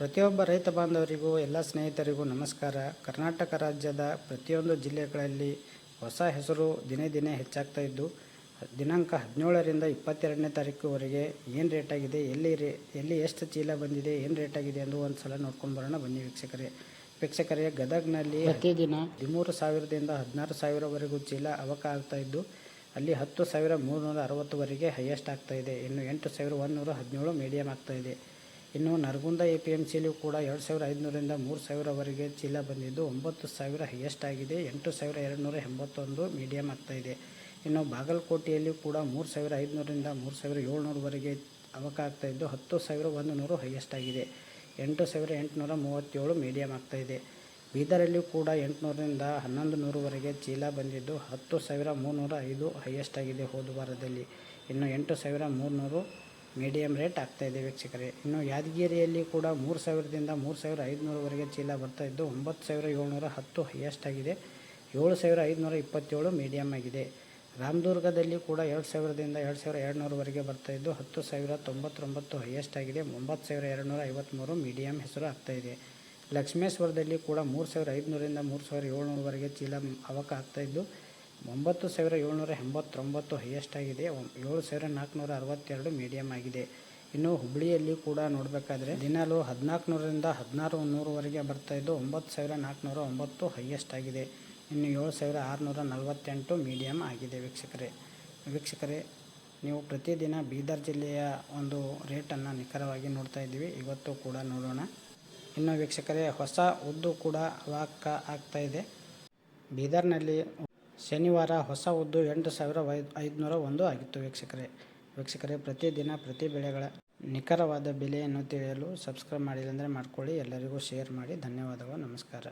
ಪ್ರತಿಯೊಬ್ಬ ರೈತ ಬಾಂಧವರಿಗೂ ಎಲ್ಲ ಸ್ನೇಹಿತರಿಗೂ ನಮಸ್ಕಾರ. ಕರ್ನಾಟಕ ರಾಜ್ಯದ ಪ್ರತಿಯೊಂದು ಜಿಲ್ಲೆಗಳಲ್ಲಿ ಹೊಸ ಹೆಸರು ದಿನೇ ದಿನೇ ಹೆಚ್ಚಾಗ್ತಾ ಇದ್ದು, ದಿನಾಂಕ 17ರಿಂದ 22ನೇ ತಾರೀಕುವರೆಗೆ ಏನು ರೇಟಾಗಿದೆ, ಎಲ್ಲಿ ಎಷ್ಟು ಚೀಲ ಬಂದಿದೆ, ಏನು ರೇಟಾಗಿದೆ ಎಂದು ಒಂದು ಸಲ ನೋಡ್ಕೊಂಡು ಬರೋಣ ಬನ್ನಿ ವೀಕ್ಷಕರೇ. ಗದಗ್ನಲ್ಲಿ ಪ್ರತಿದಿನ 13,000ದಿಂದ 16,000ವರೆಗೂ ಚೀಲ ಅವಕ ಆಗ್ತಾ ಇದ್ದು, ಅಲ್ಲಿ 10,360ವರೆಗೆ ಹೈಯೆಸ್ಟ್ ಆಗ್ತಾ ಇದೆ. ಇನ್ನು 8,117 ಮೀಡಿಯಮ್ ಆಗ್ತಾ ಇದೆ. ಇನ್ನು ನರಗುಂದ APMCಯಲ್ಲೂ ಕೂಡ 2,500ರಿಂದ 3,000ವರೆಗೆ ಚೀಲ ಬಂದಿದ್ದು 9,000 ಹೈಯೆಸ್ಟ್ ಆಗಿದೆ. 8,281 ಮೀಡಿಯಮ್ ಆಗ್ತಾ ಇದೆ. ಇನ್ನು ಬಾಗಲಕೋಟೆಯಲ್ಲಿ ಕೂಡ 3,500ರಿಂದ 3,700ವರೆಗೆ ಅವಕ ಆಗ್ತಾ ಇದ್ದು 10,100 ಹೈಯೆಸ್ಟ್ ಆಗಿದೆ. 8,837 ಮೀಡಿಯಮ್ ಆಗ್ತಾ ಇದೆ. ಬೀದರಲ್ಲಿ ಕೂಡ 800ರಿಂದ 1,100ವರೆಗೆ ಚೀಲ ಬಂದಿದ್ದು 10,305 ಹೈಯೆಸ್ಟ್ ಆಗಿದೆ ಹೋದ ವಾರದಲ್ಲಿ. ಇನ್ನು 8,300 ಮೀಡಿಯಮ್ ರೇಟ್ ಆಗ್ತಾ ಇದೆ ವೀಕ್ಷಕರೇ. ಇನ್ನು ಯಾದಗಿರಿಯಲ್ಲಿ ಕೂಡ 3,000ದಿಂದ 3,500ವರೆಗೆ ಚೀಲ ಬರ್ತಾ ಇದ್ದು 9,710 ಹೈಯೆಸ್ಟ್ ಆಗಿದೆ. 7,527 ಮೀಡಿಯಮ್ ಆಗಿದೆ. ರಾಮದುರ್ಗದಲ್ಲಿ ಕೂಡ 2,000ದಿಂದ 2,200ವರೆಗೆ ಬರ್ತಾ ಇದ್ದು 10,099 ಹೈಯೆಸ್ಟ್ ಆಗಿದೆ. 9,253 ಮೀಡಿಯಮ್ ಹೆಸರು ಆಗ್ತಾ ಇದೆ. ಲಕ್ಷ್ಮೇಶ್ವರದಲ್ಲಿ ಕೂಡ 3,500ರಿಂದ 3,700ವರೆಗೆ ಚೀಲ ಅವಕ ಆಗ್ತಾ ಇದ್ದು 9,789 ಹೈಯೆಸ್ಟ್ ಆಗಿದೆ. 7,462 ಮೀಡಿಯಮ್ ಆಗಿದೆ. ಇನ್ನು ಹುಬ್ಬಳ್ಳಿಯಲ್ಲಿ ಕೂಡ ನೋಡಬೇಕಾದ್ರೆ ದಿನಾಲು 1,400ರಿಂದ 1,600ವರೆಗೆ ಬರ್ತಾ ಇದ್ದು 9,409 ಹೈಯೆಸ್ಟ್ ಆಗಿದೆ. ಇನ್ನು 7,648 ಮೀಡಿಯಮ್ ಆಗಿದೆ ವೀಕ್ಷಕರೇ. ನೀವು ಪ್ರತಿದಿನ ಬೀದರ್ ಜಿಲ್ಲೆಯ ಒಂದು ರೇಟನ್ನು ನಿಖರವಾಗಿ ನೋಡ್ತಾ ಇದ್ದೀವಿ. ಇವತ್ತು ಕೂಡ ನೋಡೋಣ. ಇನ್ನು ವೀಕ್ಷಕರೇ, ಹೊಸ ಉದ್ದು ಕೂಡ ಅವಕ ಆಗ್ತಾ ಇದೆ. ಬೀದರ್ನಲ್ಲಿ ಶನಿವಾರ ಹೊಸ ಉದ್ದು 8,501 ಆಗಿತ್ತು ವೀಕ್ಷಕರೇ. ಪ್ರತಿದಿನ ಪ್ರತಿ ಬೆಳೆಗಳ ನಿಖರವಾದ ಬೆಲೆಯನ್ನು ತಿಳಿಯಲು ಸಬ್ಸ್ಕ್ರೈಬ್ ಮಾಡಿಲ್ಲ ಅಂದರೆ ಮಾಡ್ಕೊಳ್ಳಿ. ಎಲ್ಲರಿಗೂ ಶೇರ್ ಮಾಡಿ. ಧನ್ಯವಾದಗಳು. ನಮಸ್ಕಾರ.